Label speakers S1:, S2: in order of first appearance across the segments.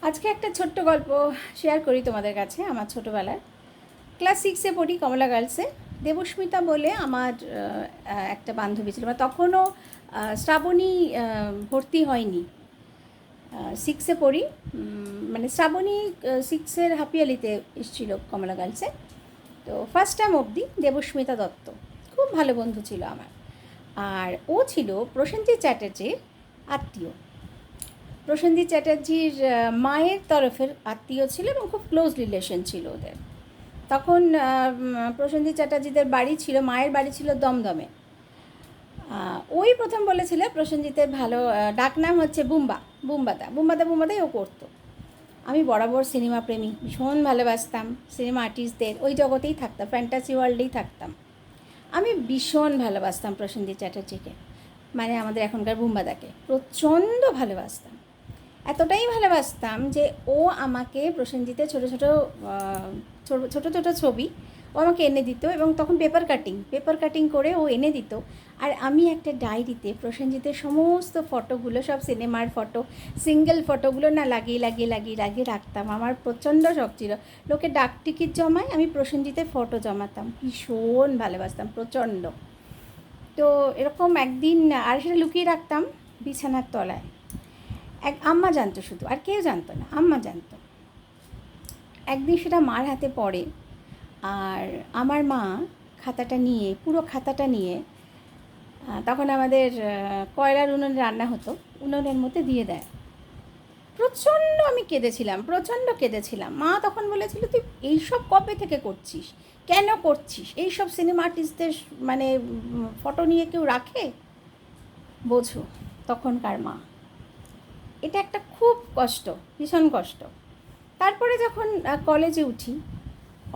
S1: আজকে একটা ছোট্ট গল্প শেয়ার করি তোমাদের কাছে। আমার ছোটোবেলার ক্লাস 6-এ পড়ি, কমলা গার্লসে। দেবস্মিতা বলে আমার একটা বান্ধবী ছিল, তখনও শ্রাবণী ভর্তি হয়নি। 6-এ পড়ি, মানে শ্রাবণী 6-এর হাফিয়ালিতে এসেছিলো কমলা গার্লসে। তো ফার্স্ট টাইম অবধি দেবস্মিতা দত্ত খুব ভালো বন্ধু ছিল আমার। আর ও ছিল প্রসেনজিৎ চ্যাটার্জির আত্মীয়। প্রসেনজিৎ চ্যাটার্জির মায়ের তরফের আত্মীয় ছিল এবং খুব ক্লোজ রিলেশন ছিল ওদের। তখন প্রসেনজিৎ চ্যাটার্জিদের বাড়ি ছিল, মায়ের বাড়ি ছিল দমদমে। ওই প্রথম বলেছিল প্রসেনজিতের ভালো ডাকনাম হচ্ছে বুম্বা, বুম্বাদাই ও করতো। আমি বরাবর সিনেমা প্রেমী, ভীষণ ভালোবাসতাম সিনেমা আর্টিস্টদের, ওই জগতেই থাকতাম, ফ্যান্টাসি ওয়ার্ল্ডেই থাকতাম। আমি ভীষণ ভালোবাসতাম প্রসেনজিৎ চ্যাটার্জিকে, মানে আমাদের এখনকার বুম্বাদাকে প্রচণ্ড ভালোবাসতাম। এতটাই ভালোবাসতাম যে ও আমাকে প্রসেনজিতের ছোটো ছোটো ছবি ও আমাকে এনে দিত, এবং তখন পেপার কাটিং করে ও এনে দিত। আর আমি একটা ডায়েরিতে প্রসেনজিতের সমস্ত ফটোগুলো, সব সিনেমার ফটো, সিঙ্গেল ফটোগুলো না লাগিয়ে রাখতাম। আমার প্রচণ্ড শখ ছিল, লোকে ডাক টিকিট জমায়, আমি প্রসেনজিতের ফটো জমাতাম। ভীষণ ভালোবাসতাম, প্রচণ্ড। তো এরকম একদিন, আর সেটা লুকিয়ে রাখতাম বিছানার তলায়। আম্মা জানতো শুধু, আর কেউ জানতো না, আম্মা জানতো। একদিন সেটা মার হাতে পড়ে, আর আমার মা পুরো খাতাটা নিয়ে, তখন আমাদের কয়লার উনুনে রান্না হতো, উনুনের মধ্যে দিয়ে দেয়। আমি প্রচণ্ড কেঁদেছিলাম। মা তখন বলেছিল, তুই এইসব কবে থেকে করছিস, কেন করছিস? এইসব সিনেমা আর্টিস্টদের মানে ফটো নিয়ে কেউ রাখে? বোঝো তখনকার মা। এটা একটা খুব কষ্ট, ভীষণ কষ্ট। তারপরে যখন কলেজে উঠি,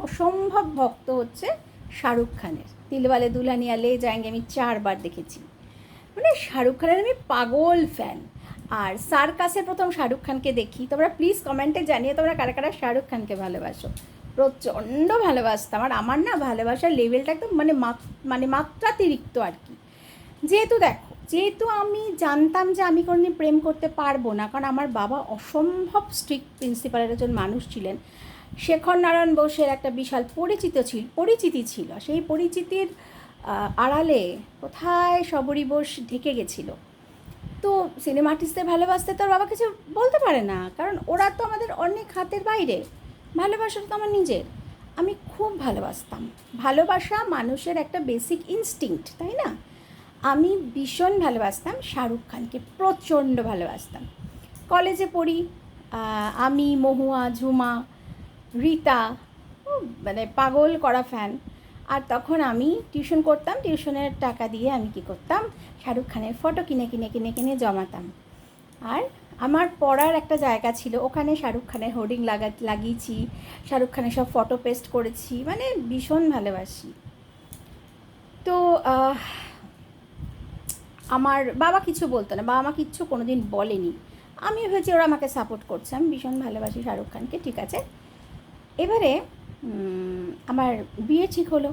S1: অসম্ভব ভক্ত হচ্ছে শাহরুখ খানের। দিলওয়ালে দুলহানিয়া লে যায়েঙ্গে আমি 4বার দেখেছি, মানে শাহরুখ খানের আমি পাগল ফ্যান। আর সার্কাসে প্রথম শাহরুখ খানকে দেখি। তোমরা প্লিজ কমেন্টে জানিয়ে তোমরা কারা কারা শাহরুখ খানকে ভালোবাসো। প্রচণ্ড ভালোবাসতাম। আর আমার না ভালোবাসার লেভেলটা একদম মানে মাত্রাতিরিক্ত আর কি। যেহেতু আমি জানতাম যে আমি কোনোদিন প্রেম করতে পারবো না, কারণ আমার বাবা অসম্ভব স্ট্রিক্ট প্রিন্সিপালের একজন মানুষ ছিলেন। শেখর নারায়ণ বোসের একটা বিশাল পরিচিতি ছিল। সেই পরিচিতির আড়ালে কোথায় শবরী বোস ঢেকে গেছিল। তো সিনেমা আর্টিস্টদের ভালোবাসতে তো আর বাবা কিছু বলতে পারে না, কারণ ওরা তো আমাদের অনেক হাতের বাইরে। ভালোবাসাটা তো আমার নিজের। আমি খুব ভালোবাসতাম। ভালোবাসা মানুষের একটা বেসিক ইনস্টিংক্ট, তাই না? আমি ভীষণ ভালোবাসতাম শাহরুখ খানকে, প্রচণ্ড ভালোবাসতাম। কলেজে পড়ি, আমি, মহুয়া, ঝুমা, রীতা, মানে পাগল করা ফ্যান। আর তখন আমি টিউশন করতাম, টিউশনের টাকা দিয়ে আমি কী করতাম, শাহরুখ খানের ফটো কিনে জমাতাম। আর আমার পড়ার একটা জায়গা ছিল, ওখানে শাহরুখ খানের হোর্ডিং লাগিয়েছি, শাহরুখ খানের সব ফটো পেস্ট করেছি, মানে ভীষণ ভালোবাসি। তো আমার বাবা কিছু বলতো না, বাবা মা কিচ্ছু কোনো দিন বলেনি। আমি ভেবেছি ওরা আমাকে সাপোর্ট করছে, আমি ভীষণ ভালোবাসি শাহরুখ খানকে, ঠিক আছে। এবারে আমার বিয়ে ঠিক হলো।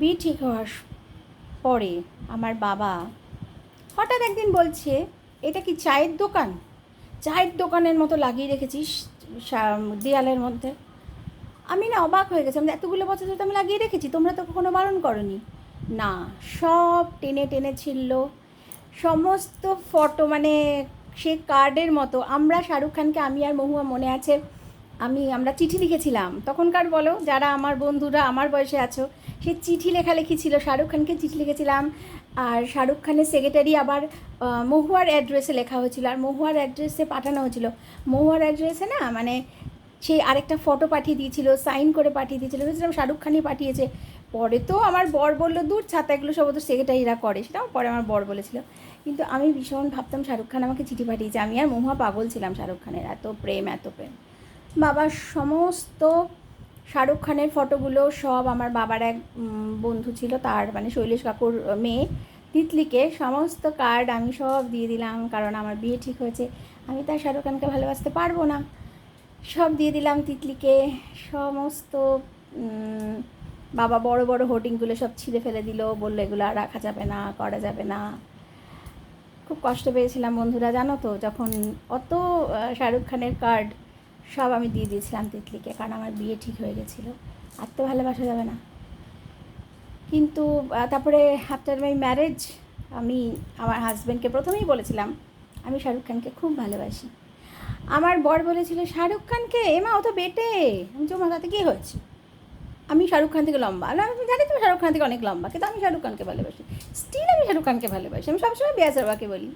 S1: বিয়ে ঠিক হওয়ার পরে আমার বাবা হঠাৎ একদিন বলছে, এটা কি চায়ের দোকান? চায়ের দোকানের মতো লাগিয়ে রেখেছিস দেয়ালের মধ্যে। আমি না অবাক হয়ে গেছিলাম, এতগুলো বছর ধরে আমি লাগিয়ে রেখেছি, তোমরা তো কখনো বারণ করনি। না, সব টেনে ছিল সমস্ত ফটো, মানে সে কার্ডের মতো। আমরা শাহরুখ খানকে, আমি আর মহুয়া মনে আছে, আমরা চিঠি লিখেছিলাম তখনকার, বলো যারা আমার বন্ধুরা আমার বয়সে আছো, সে চিঠি লেখালেখি ছিল, শাহরুখ খানকে চিঠি লিখেছিলাম। আর শাহরুখ খানের সেক্রেটারি আবার মহুয়ার অ্যাড্রেসে লেখা হয়েছিল, আর মহুয়ার অ্যাড্রেসে পাঠানো হয়েছিল। মহুয়ার অ্যাড্রেসে না, মানে সেই আরেকটা ফটো পাঠিয়ে দিয়েছিল, সাইন করে পাঠিয়ে দিয়েছিল, ভেবেছিলাম শাহরুখ খানই পাঠিয়েছে। পরে তো আমার বর বললো, দূর ছাতা, এগুলো সব ওদের সেক্রেটারিরা করে, সেটাও পরে আমার বর বলেছিল। কিন্তু আমি ভীষণ ভাবতাম শাহরুখ খান আমাকে চিঠি পাঠিয়েছে। আমি আর মহুয়া পাগল ছিলাম শাহরুখ খানের, এত প্রেম। বাবার সমস্ত শাহরুখ খানের ফটোগুলো সব, আমার বাবার এক বন্ধু ছিল, তার মানে শৈলেশ কাকুর মেয়ে তিতলিকে সমস্ত কার্ড আমি সব দিয়ে দিলাম, কারণ আমার বিয়ে ঠিক হয়েছে, আমি তার শাহরুখ খানকে ভালোবাসতে পারবো না। সব দিয়ে দিলাম তিতলিকে সমস্ত। বাবা বড় বড় হোর্ডিংগুলো সব ছিঁড়ে ফেলে দিল, বললো এগুলো আর রাখা যাবে না, করা যাবে না। খুব কষ্ট পেয়েছিলাম বন্ধুরা, জানো তো, যখন অত শাহরুখ খানের কার্ড সব আমি দিয়ে দিয়েছিলাম তিতলিকে, কারণ আমার বিয়ে ঠিক হয়ে গেছিলো, আর তো ভালোবাসা যাবে না। কিন্তু তারপরে আফটার মাই ম্যারেজ আমি আমার হাজব্যান্ডকে প্রথমেই বলেছিলাম আমি শাহরুখ খানকে খুব ভালোবাসি। আমার বর বলেছিল শাহরুখ খানকে, এমা ও তো বেটে। আমি তো তাতে কী হয়েছে, আমি শাহরুখ খান থেকে লম্বা, আর আমি জানি তুমি শাহরুখ খান থেকে অনেক লম্বা, কিন্তু আমি শাহরুখ খানকে ভালোবাসি, স্টিল আমি শাহরুখ খানকে ভালোবাসি। আমি সবসময় বিয়া সারবাকে বলি।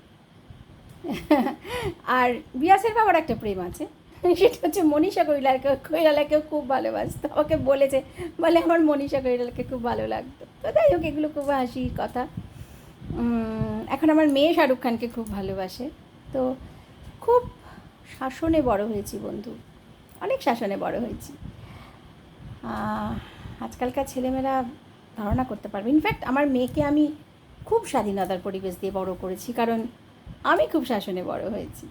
S1: আর বিয়াসের বাবার একটা প্রেম আছে, সেটা হচ্ছে মনীষা কৈরালাকেও খুব ভালোবাসতো, আমাকে বলেছে, বলে আমার মনীষা কৈরালাকে খুব ভালো লাগতো। তো যাই হোক, এগুলো খুব হাসির কথা। এখন আমার মেয়ে শাহরুখ খানকে খুব ভালোবাসে। তো খুব শাসনে বড় হয়েছি বন্ধু, অনেক শাসনে বড় হয়েছি। আজকালকার ছেলেমেয়েরা ধারণা করতে পারবে। ইনফ্যাক্ট আমার মেয়েকে আমি খুব স্বাধীনতার পরিবেশ দিয়ে বড় করেছি, কারণ আমি খুব শাসনে বড় হয়েছি।